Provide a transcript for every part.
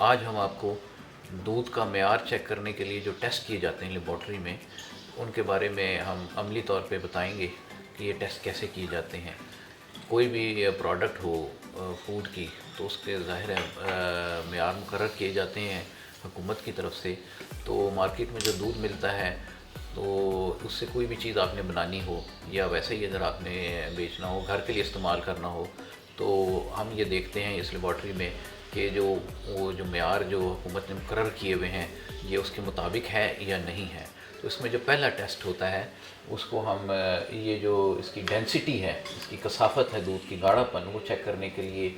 आज हम आपको दूध का मेयार चेक करने के लिए जो टेस्ट किए जाते हैं लेबॉर्ट्री में, उनके बारे में हम अमली तौर पे बताएंगे कि ये टेस्ट कैसे किए जाते हैं। कोई भी प्रोडक्ट हो फूड की, तो उसके ज़ाहिर है मेयार मुकर्रर किए जाते हैं हुकूमत की तरफ से। तो मार्केट में जो दूध मिलता है, तो उससे कोई भी चीज़ आपने बनानी हो या वैसे ही अगर आपने बेचना हो, घर के लिए इस्तेमाल करना हो, तो हम ये देखते हैं इस लेबॉर्ट्री में कि जो मेयार जो हुकूमत ने मुकर्रर किए हुए हैं, ये उसके मुताबिक है या नहीं है। तो इसमें जो पहला टेस्ट होता है, उसको हम ये जो इसकी डेंसिटी है, इसकी कसाफत है, दूध की गाढ़ापन, वो चेक करने के लिए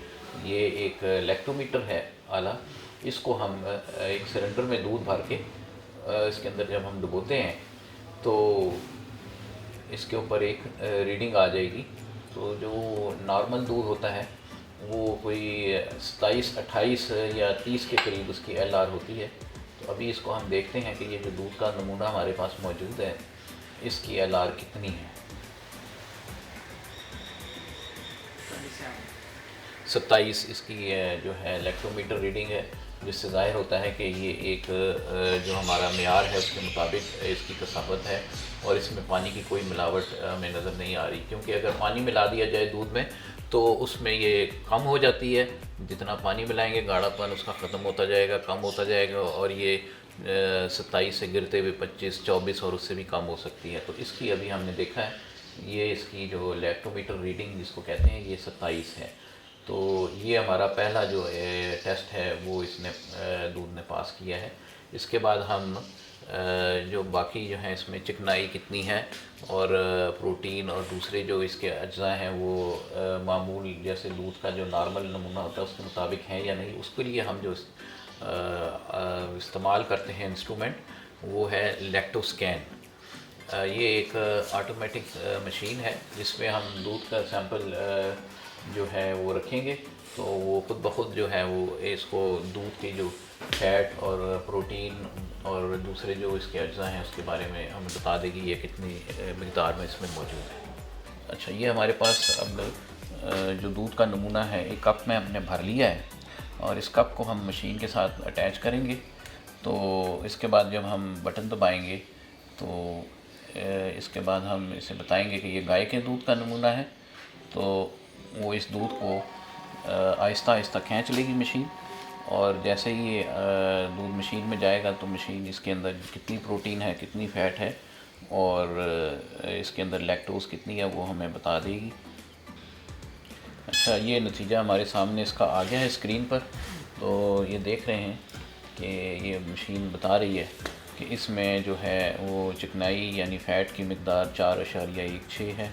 ये एक लैक्टोमीटर है आला। इसको हम एक सिलेंडर में दूध भर के इसके अंदर जब हम डुबोते हैं, तो इसके ऊपर एक रीडिंग आ जाएगी। तो जो नॉर्मल दूध होता है वो कोई 27, 28 या 30 के करीब उसकी एलआर होती है। तो अभी इसको हम देखते हैं कि ये जो दूध का नमूना हमारे पास मौजूद है, इसकी एलआर कितनी है। 27 इसकी जो है लैक्टोमीटर रीडिंग है, जिससे ज़ाहिर होता है कि ये एक जो हमारा मेयार है उसके मुताबिक इसकी कसावत है और इसमें पानी की कोई मिलावट हमें नज़र नहीं आ रही। क्योंकि अगर पानी मिला दिया जाए दूध में, तो उसमें ये कम हो जाती है। जितना पानी मिलाएंगे गाढ़ापन उसका ख़त्म होता जाएगा, कम होता जाएगा, और ये 27 से गिरते हुए 25, 24 और उससे भी कम हो सकती है। तो इसकी अभी हमने देखा है, ये इसकी जो लैक्टोमीटर रीडिंग जिसको कहते हैं, ये 27 है। तो ये हमारा पहला जो टेस्ट है वो इसने दूध ने पास किया है। इसके बाद हम जो बाकी जो हैं इसमें चिकनाई कितनी है और प्रोटीन और दूसरे जो इसके अज्जा हैं वो मामूल जैसे दूध का जो नॉर्मल नमूना होता है उसके मुताबिक है या नहीं, उसके लिए हम जो इस्तेमाल करते हैं इंस्ट्रूमेंट, वो है लैक्टोस्कैन। ये एक ऑटोमेटिक मशीन है जिसमें हम दूध का सैंपल जो है वो रखेंगे, तो वो खुद ब खुद जो है वो इसको दूध की जो फैट और प्रोटीन और दूसरे जो इसके अज्जा हैं उसके बारे में हमें बता देगी ये कितनी मिक़दार में इसमें मौजूद है। अच्छा, ये हमारे पास अब जो दूध का नमूना है एक कप में हमने भर लिया है, और इस कप को हम मशीन के साथ अटैच करेंगे। तो इसके बाद जब हम बटन दबाएंगे, तो इसके बाद हम इसे बताएंगे कि ये गाय के दूध का नमूना है। तो वो इस दूध को आहिस्ता आहिस्ता खींच लेगी मशीन, और जैसे ही ये दूध मशीन में जाएगा तो मशीन इसके अंदर कितनी प्रोटीन है, कितनी फ़ैट है और इसके अंदर लैक्टोज़ कितनी है वो हमें बता देगी। अच्छा, ये नतीजा हमारे सामने इसका आ गया है स्क्रीन पर। तो ये देख रहे हैं कि ये मशीन बता रही है कि इसमें जो है वो चिकनाई यानी फ़ैट की मिक़दार 4.16 है,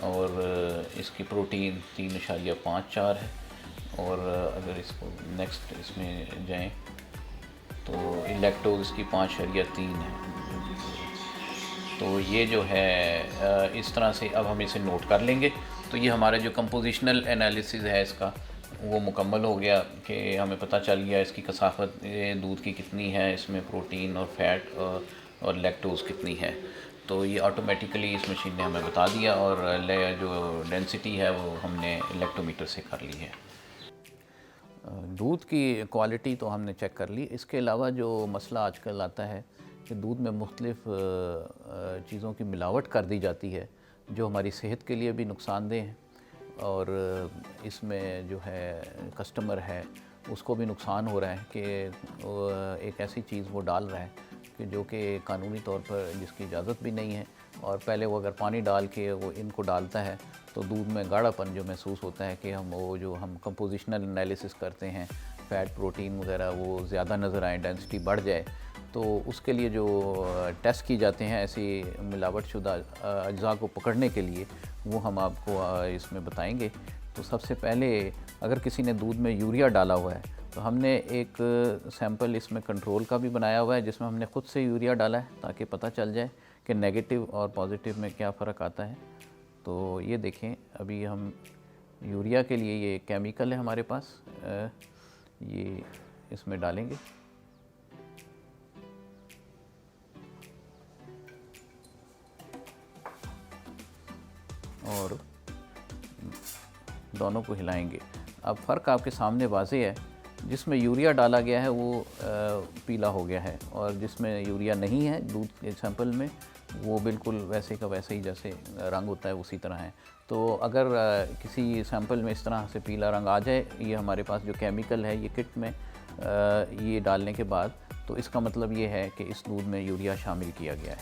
और इसकी प्रोटीन 3.54 है। और अगर इसको नेक्स्ट इसमें जाएं तो लैक्टोज़ इसकी 5.3 है। तो ये जो है इस तरह से अब हम इसे नोट कर लेंगे। तो ये हमारा जो कंपोजिशनल एनालिसिस है इसका वो मुकम्मल हो गया कि हमें पता चल गया इसकी कसाफत दूध की कितनी है, इसमें प्रोटीन और फैट और लैक्टोज़ कितनी है। तो ये ऑटोमेटिकली इस मशीन ने हमें बता दिया, और जो डेंसिटी है वो हमने लैक्टोमीटर से कर ली है। दूध की क्वालिटी तो हमने चेक कर ली। इसके अलावा जो मसला आजकल आता है कि दूध में मुख्तलिफ़ चीज़ों की मिलावट कर दी जाती है जो हमारी सेहत के लिए भी नुकसानदेह है, और इसमें जो है कस्टमर है उसको भी नुकसान हो रहा है कि एक ऐसी चीज़ वो डाल रहा है कि जो कि कानूनी तौर पर जिसकी इजाज़त भी नहीं है। और पहले वो अगर पानी डाल के वो इनको डालता है तो दूध में गाढ़ापन जो महसूस होता है कि हम कंपोजिशनल एनालिसिस करते हैं, फ़ैट प्रोटीन वगैरह वो ज़्यादा नज़र आए, डेंसिटी बढ़ जाए, तो उसके लिए जो टेस्ट की जाते हैं ऐसी मिलावट शुदा अज्जा को पकड़ने के लिए, वो हम आपको इसमें बताएंगे। तो सबसे पहले अगर किसी ने दूध में यूरिया डाला हुआ है, तो हमने एक सैंपल इसमें कंट्रोल का भी बनाया हुआ है जिसमें हमने ख़ुद से यूरिया डाला है ताकि पता चल जाए कि नेगेटिव और पॉजिटिव में क्या फ़र्क आता है। तो ये देखें, अभी हम यूरिया के लिए ये केमिकल है हमारे पास, ये इसमें डालेंगे। दोनों को हिलाएंगे। अब फ़र्क आपके सामने वाज़ेह है जिसमें यूरिया डाला गया है वो पीला हो गया है, और जिसमें यूरिया नहीं है दूध के सैंपल में वो बिल्कुल वैसे का वैसे ही जैसे रंग होता है उसी तरह है। तो अगर किसी सैंपल में इस तरह से पीला रंग आ जाए, ये हमारे पास जो केमिकल है ये किट में ये डालने के बाद, तो इसका मतलब ये है कि इस दूध में यूरिया शामिल किया गया है।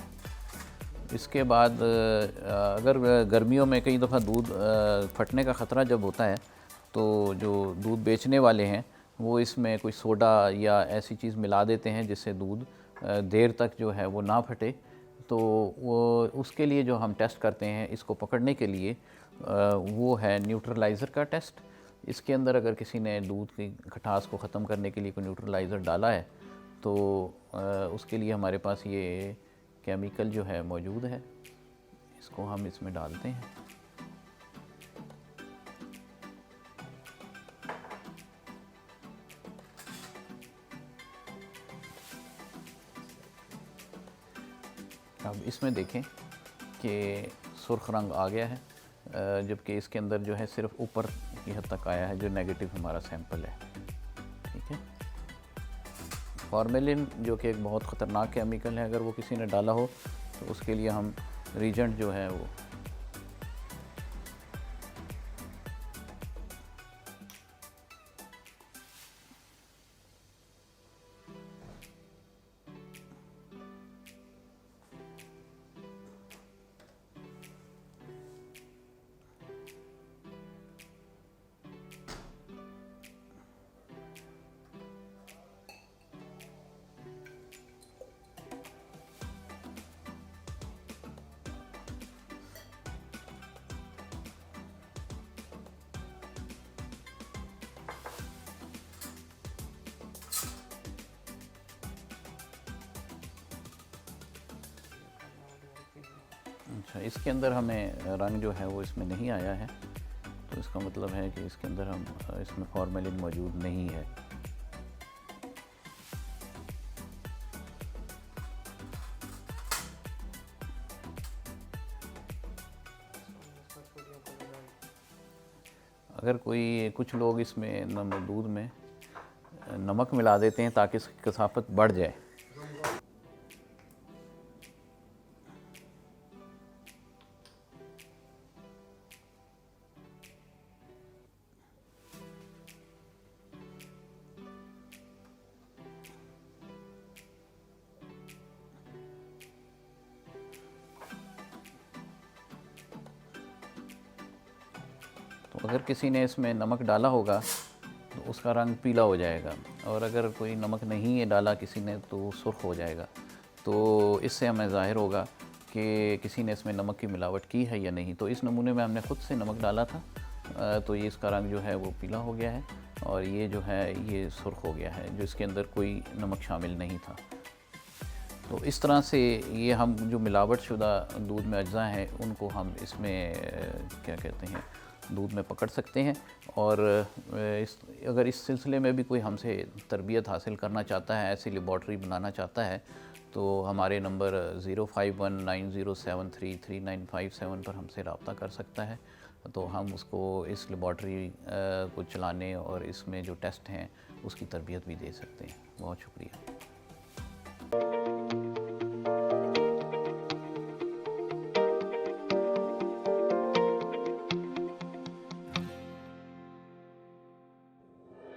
इसके बाद अगर गर्मियों में कई दफ़ा दूध फटने का ख़तरा जब होता है, तो जो दूध बेचने वाले हैं वो इसमें कोई सोडा या ऐसी चीज़ मिला देते हैं जिससे दूध देर तक जो है वो ना फटे। तो वो उसके लिए जो हम टेस्ट करते हैं इसको पकड़ने के लिए, वो है न्यूट्रलाइज़र का टेस्ट। इसके अंदर अगर किसी ने दूध की खटास को ख़त्म करने के लिए कोई न्यूट्रलाइज़र डाला है तो उसके लिए हमारे पास ये केमिकल जो है मौजूद है, इसको हम इसमें डालते हैं। अब इसमें देखें कि सुर्ख रंग आ गया है, जबकि इसके अंदर जो है सिर्फ ऊपर की हद तक आया है जो नेगेटिव हमारा सैंपल है। ठीक है। फॉर्मेलिन जो कि एक बहुत ख़तरनाक केमिकल है, अगर वो किसी ने डाला हो तो उसके लिए हम रीजेंट जो है वो अच्छा, इसके अंदर हमें रंग जो है वो इसमें नहीं आया है, तो इसका मतलब है कि इसके अंदर इसमें फॉर्मेलिन मौजूद नहीं है। अगर कुछ लोग इसमें दूध में नमक मिला देते हैं ताकि इसकी कसाफत बढ़ जाए। तो अगर किसी ने इसमें नमक डाला होगा तो उसका रंग पीला हो जाएगा, और अगर कोई नमक नहीं है डाला किसी ने तो सुर्ख हो जाएगा। तो इससे हमें ज़ाहिर होगा कि किसी ने इसमें नमक की मिलावट की है या नहीं। तो इस नमूने में हमने ख़ुद से नमक डाला था, तो ये इसका रंग जो है वो पीला हो गया है, और ये जो है ये सुर्ख हो गया है, जो इसके अंदर कोई नमक शामिल नहीं था। तो इस तरह से ये हम जो मिलावट शुदा दूध में अज्जा हैं उनको हम इसमें क्या कहते हैं दूध में पकड़ सकते हैं। और अगर इस सिलसिले में भी कोई हमसे तरबियत हासिल करना चाहता है, ऐसी लेबॉर्ट्री बनाना चाहता है, तो हमारे नंबर 051907333957 पर हमसे रब्ता कर सकता है। तो हम उसको इस लेबॉर्ट्री को चलाने और इसमें जो टेस्ट हैं उसकी तरबियत भी दे सकते हैं। बहुत शुक्रिया।